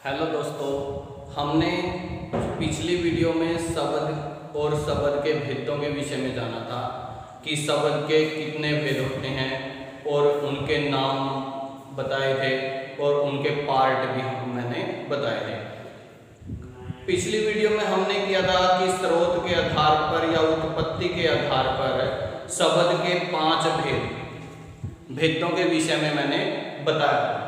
Hello दोस्तों, हमने पिछली वीडियो में शब्द और शब्द के भेदों के विषय में जाना था कि शब्द के कितने भेद होते हैं और उनके नाम बताए थे और उनके पार्ट भी मैंने बताए थे। पिछली वीडियो में हमने किया था कि स्रोत के आधार पर या उत्पत्ति के आधार पर शब्द के 5 भेदों के विषय में मैंने बताया।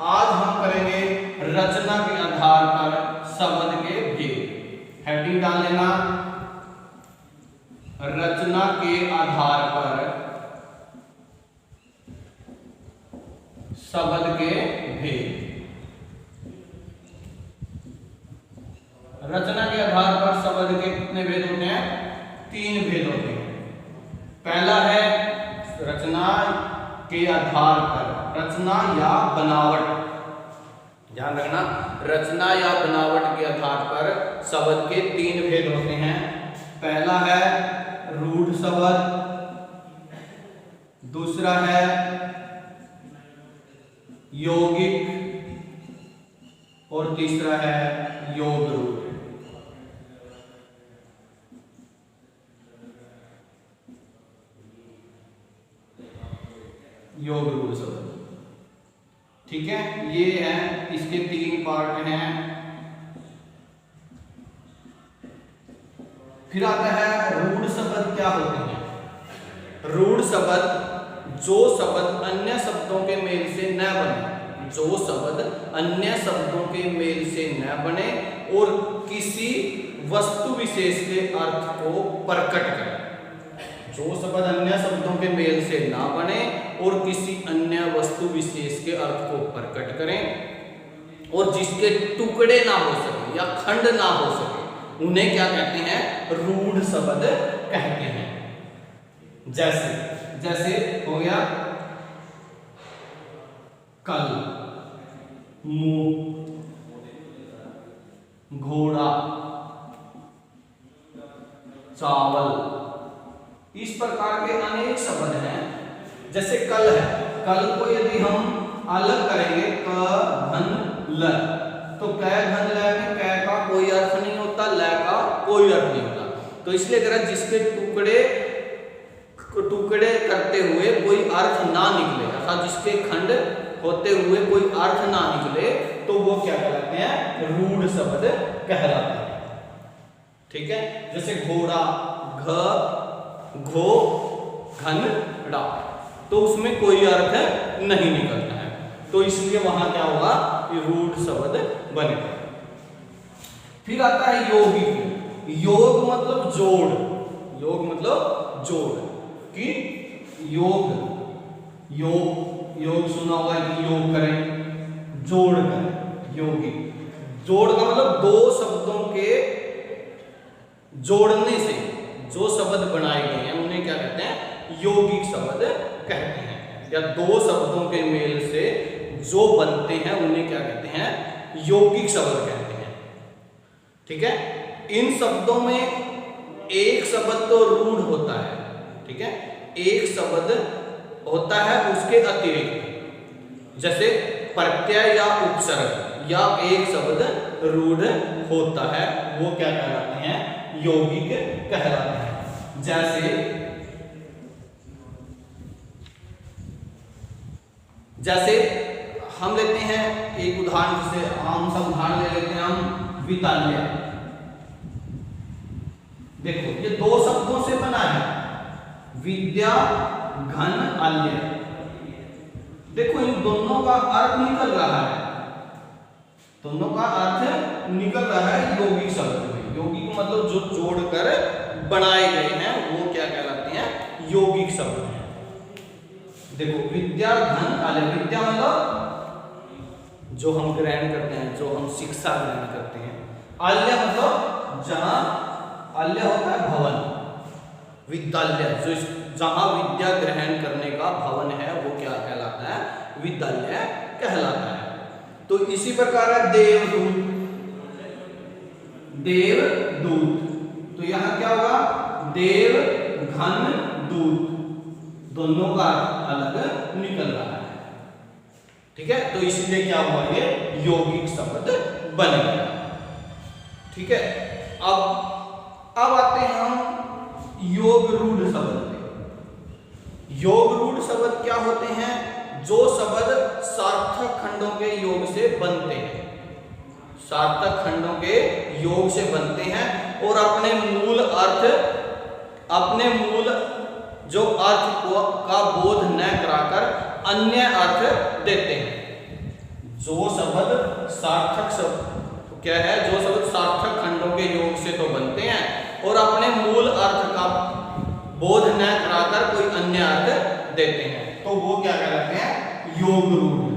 आज हम करेंगे रचना के आधार पर शब्द के भेद। हेडिंग डाल लेना, रचना के आधार पर शब्द के भेद। रचना के आधार पर शब्द के कितने भेद होते हैं? 3 भेद होते हैं। पहला है रचना के आधार पर, रचना या बनावट। ध्यान रखना, रचना या बनावट के आधार पर शब्द के 3 भेद होते हैं। पहला है रूढ़ शब्द, दूसरा है यौगिक और तीसरा है योग रूढ़। योग रूढ़ शब्द, ठीक है। ये है, इसके 3 पार्ट हैं। फिर आता है रूढ़ शब्द। क्या होते हैं रूढ़ शब्द? जो शब्द अन्य शब्दों के मेल से न बने, जो शब्द अन्य शब्दों के मेल से न बने और किसी वस्तु विशेष के अर्थ को प्रकट करें। जो शब्द अन्य शब्दों के मेल से ना बने और किसी अन्य वस्तु विशेष के अर्थ को प्रकट करें और जिसके टुकड़े ना हो सके या खंड ना हो सके, उन्हें क्या कहते हैं? रूढ़ शब्द कहते हैं। जैसे हो गया कल, मुंह, घोड़ा, चावल। इस प्रकार के अनेक शब्द हैं। जैसे कल है, कल को यदि हम अलग करेंगे क घन ल, तो क घन ल में क का कोई अर्थ नहीं होता, ल का कोई अर्थ नहीं होता। तो इसलिए अगर जिसके टुकड़े करते हुए कोई अर्थ ना निकले, अर्थात जिसके खंड होते हुए कोई अर्थ ना निकले, तो वो क्या कहलाते हैं? रूढ़ शब्द कहलाते हैं। ठीक है। जैसे घोड़ा, घ घो घन डा, तो उसमें कोई अर्थ नहीं निकलता है, तो इसलिए वहां क्या होगा? ये रूढ़ शब्द बनेगा। फिर आता है यौगिक। योग मतलब जोड़, योग मतलब जोड़ कि योग सुना होगा कि योग करें, जोड़ करें। यौगिक, जोड़ का मतलब 2 शब्दों के जोड़ने से जो शब्द बनाए गए हैं उन्हें क्या कहते हैं? यौगिक शब्द कहते हैं। या 2 शब्दों के मेल से जो बनते हैं उन्हें क्या कहते हैं? यौगिक शब्द कहते हैं। ठीक है। इन शब्दों में एक शब्द तो रूढ़ होता है, ठीक है, एक शब्द होता है उसके अतिरिक्त, जैसे प्रत्यय या उपसर्ग, या एक शब्द रूढ़ होता है, वो क्या कहलाते हैं? यौगिक कहलाते हैं। जैसे हम लेते हैं एक उदाहरण, जैसे आम सा उदाहरण ले लेते हैं हम, विद्यालय। देखो ये 2 शब्दों से बना है, विद्या घन आल्य। देखो इन दोनों का अर्थ निकल रहा है, दोनों का अर्थ निकल रहा है यौगिक शब्द में। यौगिक मतलब जो जोड़कर बनाए गए हैं वो क्या कहलाते हैं? यौगिक शब्द हैं। देखो विद्या घन आल्य, विद्या मतलब जो हम ग्रहण करते हैं, जो हम शिक्षा ग्रहण करते हैं। आल्य मतलब जहां, आल्य होता है भवन, विद्यालय जो जहां विद्या ग्रहण करने का भवन है वो क्या कहलाता है? विद्यालय कहलाता है। तो इसी प्रकार है देवदूत, देवदूत। तो यहां क्या होगा? देव घन दूत, दोनों का अलग निकल रहा है। ठीक है, तो इसलिए क्या हुआ? ये यौगिक शब्द बन गया। ठीक है, अब आते हैं हम योग रूढ़ शब्द पे। योग रूढ़ शब्द क्या होते हैं? जो शब्द सार्थक खंडों के योग से बनते हैं, सार्थक खंडों के योग से बनते हैं और अपने मूल जो अर्थ का बोध न कराकर अन्य अर्थ देते हैं। जो शब्द सार्थक शब्द क्या है? जो शब्द सार्थक खंडों के योग से तो बनते हैं और अपने मूल अर्थ का बोध न कराकर कोई अन्य अर्थ देते हैं, तो वो क्या कहलाते हैं? योग रूढ़।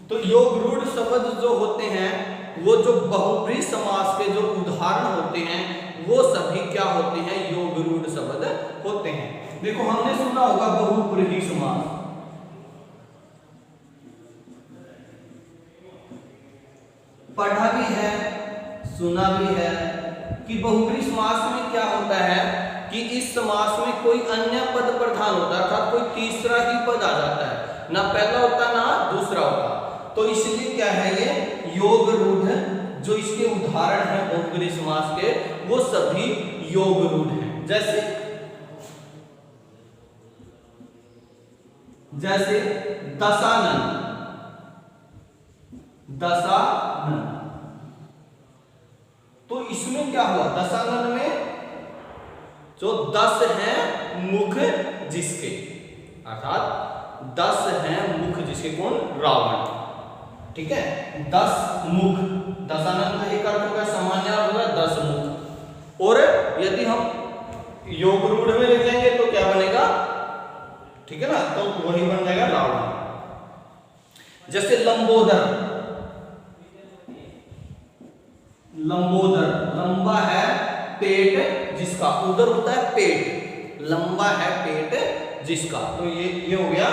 तो योग रूढ़ शब्द जो होते हैं, वो जो बहुब्रीहि समास के जो उदाहरण होते हैं, वो सभी क्या होते हैं? योग रूढ़ शब्द होते हैं। देखो, हमने सुना होगा बहुब्रीहि समास, पढ़ा भी है, सुना भी है कि बहुब्रीहि समास में क्या होता है कि इस समास में कोई अन्य पद प्रधान होता है, अर्थात कोई तीसरा ही पद आ जाता है, ना पहला होता ना दूसरा होता। तो इसलिए क्या है, ये योग रूढ़ जो इसके उदाहरण हैं बहुब्रीहि समास के, वो सभी योग रूढ़ हैं। जैसे दशानन, तो इसमें क्या हुआ? दशानन में जो 10 हैं मुख जिसके, अर्थात 10 हैं मुख जिसके, कौन? रावण। ठीक है, 10 मुख, दशानन का एक अर्थ होगा सामान्य अर्थ होगा 10 मुख। और यदि हम योग रूढ़ में ले जाएंगे तो क्या बनेगा? ठीक है ना, तो वही बन जाएगा रावण। जैसे लंबोदर, लंबा है पेट जिसका, उदर होता है पेट, लंबा है पेट जिसका, तो ये हो गया,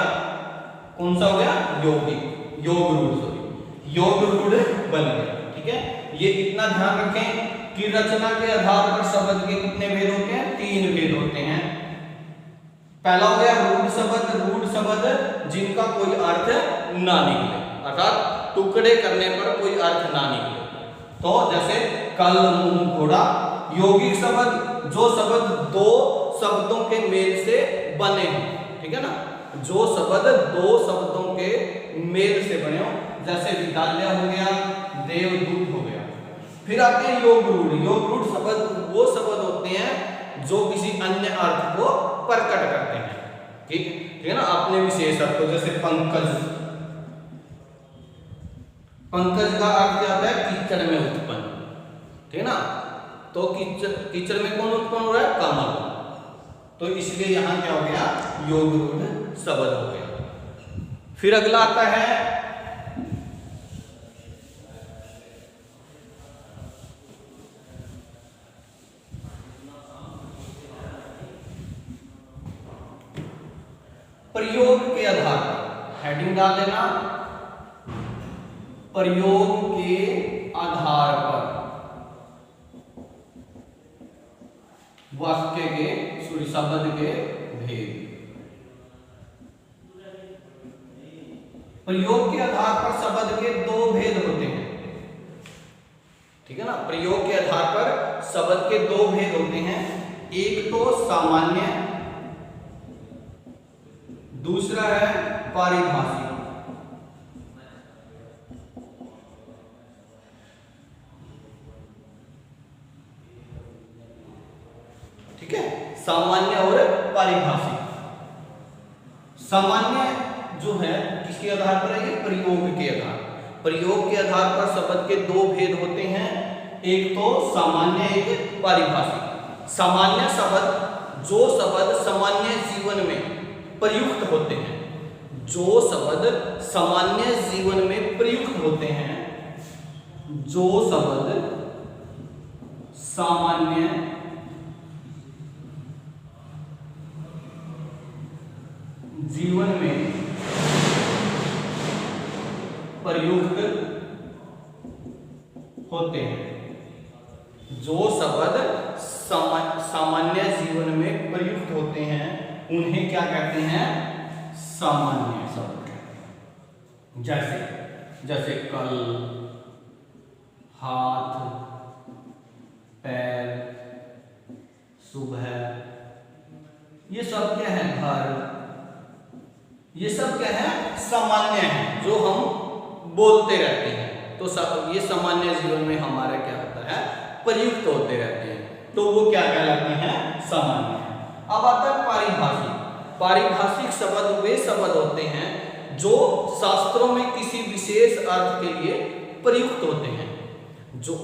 कौन सा हो गया? योग रूढ़ बन गया। ठीक है, ये इतना ध्यान रखें कि रचना के आधार पर शब्द के कितने भेद होते हैं? 3 भेद होते हैं। पहला हो गया रूढ़ शब्द जिनका कोई अर्थ ना निकले, अर्थात टुकड़े करने पर कोई अर्थ ना निकले, तो जैसे कल, मुंह, घोड़ा। यौगिक शब्द, जो शब्द 2 शब्दों के मेल से बने हो, ठीक है ना, जो शब्द 2 शब्दों के मेल से बने हो, जैसे विद्यालय हो गया, देवदूत हो गया। फिर आते हैं योग रूढ़ शब्द वो शब्द होते हैं जो किसी अन्य अर्थ को प्रकट करते हैं। ठीक है ना, अपने विशेष अर्थ को, जैसे पंकज का अर्थ क्या होता है? कीचड़ में उत्पन्न। ठीक है ना, तो कीचड़ में कौन उत्पन्न हो रहा है? कमल। तो इसलिए यहां क्या हो गया? योग रूढ़ शब्द हो गया। फिर अगला आता है प्रयोग के आधार पर, हेडिंग डाल देना, प्रयोग के आधार पर वाक्य के शब्द के भेद। प्रयोग के आधार पर शब्द के 2 भेद होते हैं। ठीक है ना, प्रयोग के आधार पर शब्द के 2 भेद होते हैं। एक तो सामान्य, दूसरा है पारिभाषिक। ठीक है, सामान्य और पारिभाषिक। सामान्य जो है किसके आधार पर है? ये प्रयोग के आधार। प्रयोग के आधार पर शब्द के 2 भेद होते हैं, एक तो सामान्य, एक पारिभाषिक। सामान्य शब्द जो शब्द सामान्य जीवन में प्रयुक्त होते हैं, जो शब्द सामान्य जीवन में प्रयुक्त होते हैं, जो शब्द सामान्य जीवन में प्रयुक्त होते हैं, जो शब्द सामान्य जीवन में प्रयुक्त होते हैं, उन्हें क्या कहते हैं? सामान्य शब्द। जैसे कल, हाथ, पैर, सुबह, ये सब क्या है? घर। ये सब क्या है? सामान्य है, जो हम बोलते रहते हैं। तो सब ये सामान्य जीवन में हमारा क्या होता है? प्रयुक्त होते रहते हैं, तो वो क्या कहलाते हैं? सामान्य है। अब आता है पारिभाषिक। पारिभाषिक शब्द वे शब्द होते हैं जो शास्त्रों में किसी विशेष अर्थ के लिए प्रयुक्त होते हैं। जो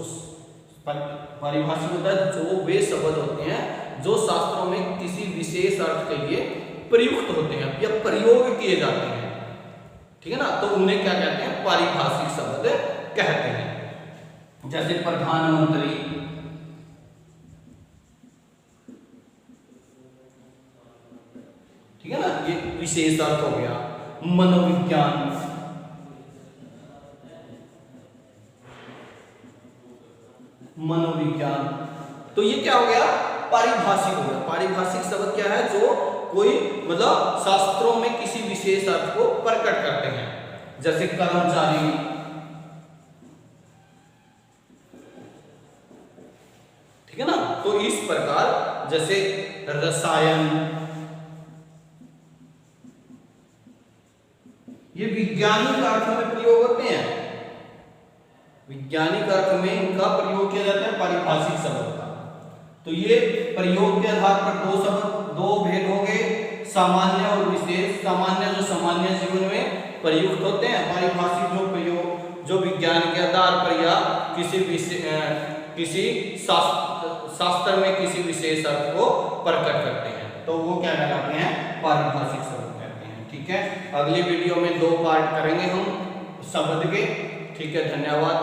पारिभाषिक होता है जो वे शब्द होते हैं जो शास्त्रों में किसी विशेष अर्थ के लिए प्रयुक्त होते हैं या प्रयोग किए जाते हैं, ठीक है ना, तो उन्हें क्या कहते हैं? पारिभाषिक शब्द कहते हैं। जैसे प्रधानमंत्री, ठीक है ना, ये विशेष अर्थ हो गया। मनोविज्ञान, मनोविज्ञान, तो ये क्या हो गया? पारिभाषिक हो गया। पारिभाषिक शब्द क्या है? जो कोई मतलब शास्त्रों में किसी विशेष अर्थ को प्रकट करते हैं। जैसे कर्मचारी, ठीक है ना, तो इस प्रकार जैसे रसायन, ये वैज्ञानिक अर्थ में प्रयोग होते हैं। वैज्ञानिक अर्थ में इनका प्रयोग किया जाता है पारिभाषिक शब्द का। तो ये प्रयोग के आधार पर दो शब्द, दो भेद हो गए, सामान्य और विशेष। सामान्य जो सामान्य जीवन में प्रयुक्त होते हैं, पारिभाषिक जो प्रयोग जो विज्ञान के आधार पर या किसी शास्त्र में किसी विशेष अर्थ को प्रकट करते हैं, तो वो क्या कहलाते हैं? पारिभाषिक शब्द कहते हैं। ठीक है, अगली वीडियो में 2 पार्ट करेंगे हम शब्द के। ठीक है, धन्यवाद।